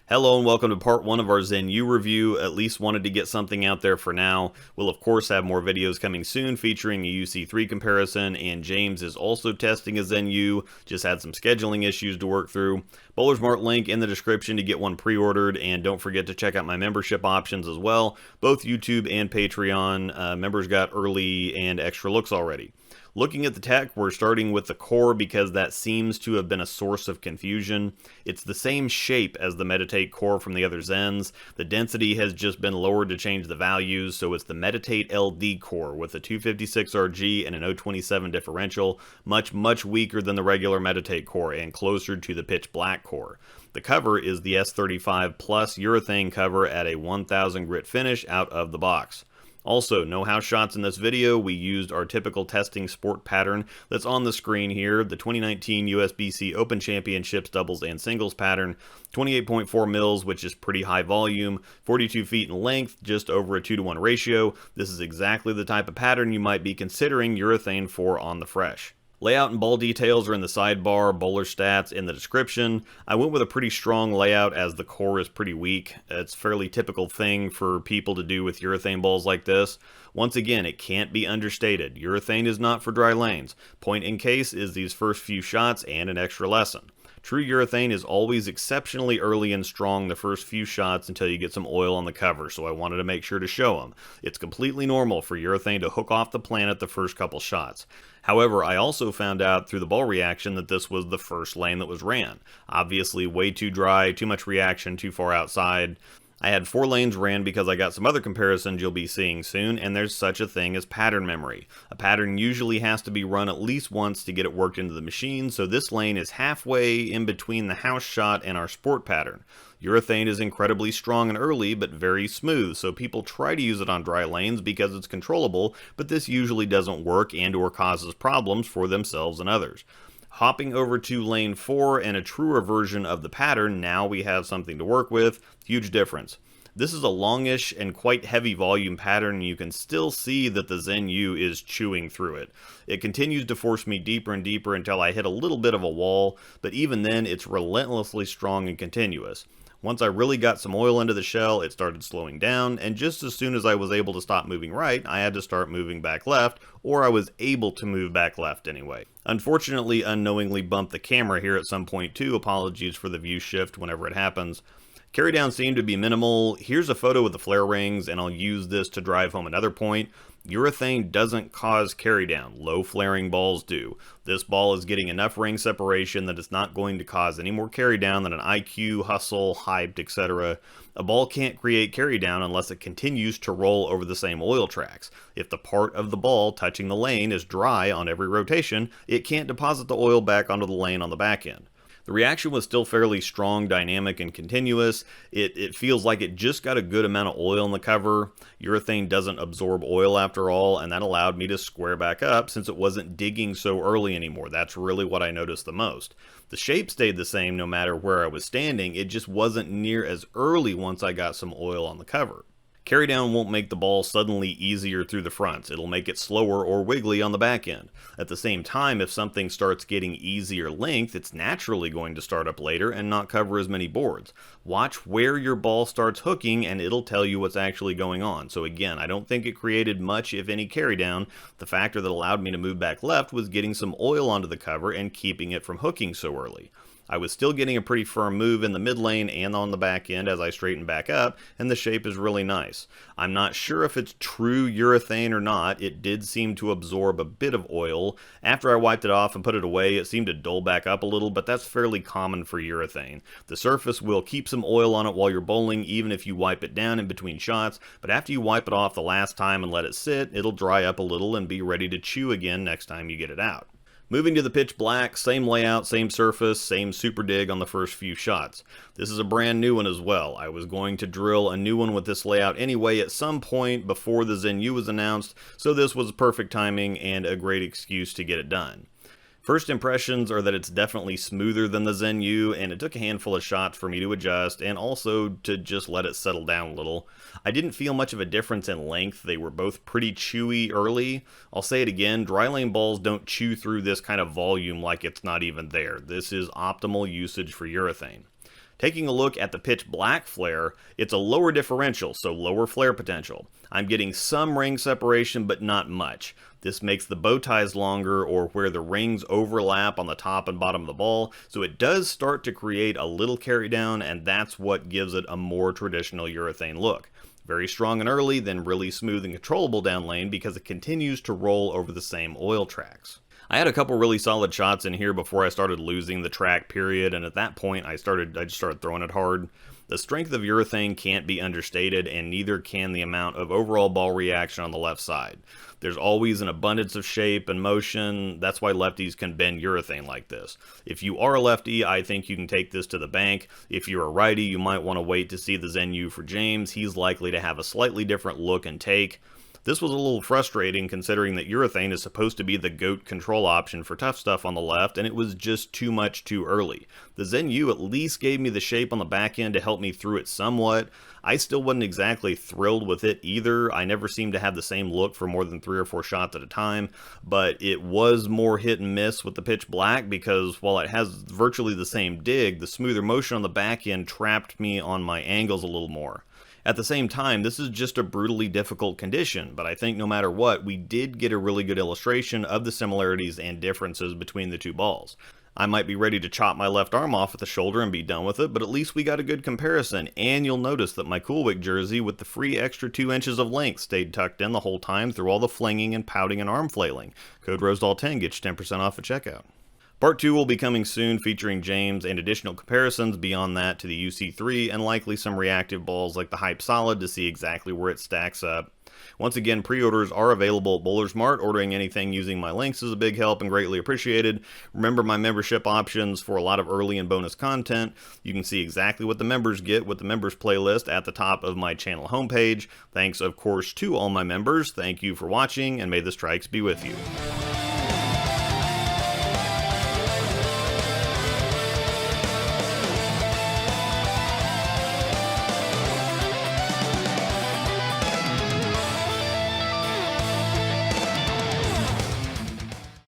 Hello and welcome to part 1 of our Zen U review. At least wanted to get something out there for now. We'll of course have more videos coming soon featuring a UC3 comparison, and James is also testing a Zen U, just had some scheduling issues to work through. Bowler's Mart link in the description to get one pre-ordered, and don't forget to check out my membership options as well. Both YouTube and Patreon members got early and extra looks already. Looking at the tech, we're starting with the core because that seems to have been a source of confusion. It's the same shape as the Meditate core from the other Zens. The density has just been lowered to change the values, so it's the Meditate LD core with a 256 RG and an 027 differential, much weaker than the regular Meditate core and closer to the pitch black core. The cover is the S35 Plus urethane cover at a 1000 grit finish out of the box. Also, no house shots in this video. We used our typical testing sport pattern that's on the screen here, the 2019 USBC Open Championships doubles and singles pattern, 28.4 mils, which is pretty high volume, 42 feet in length, just over a 2-to-1 ratio. This is exactly the type of pattern you might be considering urethane for on the fresh. Layout and ball details are in the sidebar, bowler stats in the description. I went with a pretty strong layout as the core is pretty weak. It's a fairly typical thing for people to do with urethane balls like this. Once again, it can't be understated. Urethane is not for dry lanes. Point in case is these first few shots and an extra lesson. True urethane is always exceptionally early and strong the first few shots until you get some oil on the cover, so I wanted to make sure to show them. It's completely normal for urethane to hook off the planet the first couple shots. However, I also found out through the ball reaction that this was the first lane that was ran. Obviously way too dry, too much reaction, too far outside. I had 4 lanes ran because I got some other comparisons you'll be seeing soon, and there's such a thing as pattern memory. A pattern usually has to be run at least once to get it worked into the machine, so this lane is halfway in between the house shot and our sport pattern. Urethane is incredibly strong and early, but very smooth, so people try to use it on dry lanes because it's controllable, but this usually doesn't work and/or causes problems for themselves and others. Hopping over to lane 4 and a truer version of the pattern, now we have something to work with. Huge difference. This is a longish and quite heavy volume pattern, and you can still see that the Zen U is chewing through it. It continues to force me deeper and deeper until I hit a little bit of a wall, but even then it's relentlessly strong and continuous. Once I really got some oil into the shell, it started slowing down, and just as soon as I was able to stop moving right, I had to start moving back left, or I was able to move back left anyway. Unfortunately, unknowingly bumped the camera here at some point too. Apologies for the view shift whenever it happens. Carry down seemed to be minimal. Here's a photo with the flare rings, and I'll use this to drive home another point. Urethane doesn't cause carry down. Low flaring balls do. This ball is getting enough ring separation that it's not going to cause any more carry down than an IQ, hustle, hyped, etc. A ball can't create carry down unless it continues to roll over the same oil tracks. If the part of the ball touching the lane is dry on every rotation, it can't deposit the oil back onto the lane on the back end. The reaction was still fairly strong, dynamic, and continuous. It feels like it just got a good amount of oil in the cover. Urethane doesn't absorb oil after all, and that allowed me to square back up since it wasn't digging so early anymore. That's really what I noticed the most. The shape stayed the same no matter where I was standing, it just wasn't near as early once I got some oil on the cover. Carry down won't make the ball suddenly easier through the fronts. It'll make it slower or wiggly on the back end. At the same time, if something starts getting easier length, it's naturally going to start up later and not cover as many boards. Watch where your ball starts hooking and it'll tell you what's actually going on. So again, I don't think it created much, if any, carry down. The factor that allowed me to move back left was getting some oil onto the cover and keeping it from hooking so early. I was still getting a pretty firm move in the mid lane and on the back end as I straightened back up, and the shape is really nice. I'm not sure if it's true urethane or not. It did seem to absorb a bit of oil. After I wiped it off and put it away, it seemed to dull back up a little, but that's fairly common for urethane. The surface will keep some oil on it while you're bowling, even if you wipe it down in between shots, but after you wipe it off the last time and let it sit, it'll dry up a little and be ready to chew again next time you get it out. Moving to the pitch black, same layout, same surface, same super dig on the first few shots. This is a brand new one as well. I was going to drill a new one with this layout anyway at some point before the Zen U was announced, so this was perfect timing and a great excuse to get it done. First impressions are that it's definitely smoother than the Zen U, and it took a handful of shots for me to adjust, and also to just let it settle down a little. I didn't feel much of a difference in length. They were both pretty chewy early. I'll say it again, dry lane balls don't chew through this kind of volume like it's not even there. This is optimal usage for urethane. Taking a look at the pitch black flare, it's a lower differential, so lower flare potential. I'm getting some ring separation, but not much. This makes the bow ties longer, or where the rings overlap on the top and bottom of the ball, so it does start to create a little carry down, and that's what gives it a more traditional urethane look. Very strong and early, then really smooth and controllable down lane because it continues to roll over the same oil tracks. I had a couple really solid shots in here before I started losing the track, period, and at that point I just started throwing it hard. The strength of urethane can't be understated, and neither can the amount of overall ball reaction on the left side. There's always an abundance of shape and motion. That's why lefties can bend urethane like this. If you are a lefty, I think you can take this to the bank. If you're a righty, you might want to wait to see the Zen U for James. He's likely to have a slightly different look and take. This was a little frustrating considering that urethane is supposed to be the GOAT control option for tough stuff on the left, and it was just too much too early. The Zen U at least gave me the shape on the back end to help me through it somewhat. I still wasn't exactly thrilled with it either. I never seemed to have the same look for more than 3 or 4 shots at a time, but it was more hit and miss with the pitch black because while it has virtually the same dig, the smoother motion on the back end trapped me on my angles a little more. At the same time, this is just a brutally difficult condition, but I think no matter what, we did get a really good illustration of the similarities and differences between the two balls. I might be ready to chop my left arm off at the shoulder and be done with it, but at least we got a good comparison, and you'll notice that my CoolWick jersey with the free extra 2 inches of length stayed tucked in the whole time through all the flinging and pouting and arm flailing. Code ROSEDALL10 gets you 10% off at checkout. Part 2 will be coming soon, featuring James and additional comparisons beyond that to the UC3 and likely some reactive balls like the Hype Solid to see exactly where it stacks up. Once again, pre-orders are available at Bowler's Mart. Ordering anything using my links is a big help and greatly appreciated. Remember my membership options for a lot of early and bonus content. You can see exactly what the members get with the members playlist at the top of my channel homepage. Thanks, of course, to all my members. Thank you for watching, and may the strikes be with you.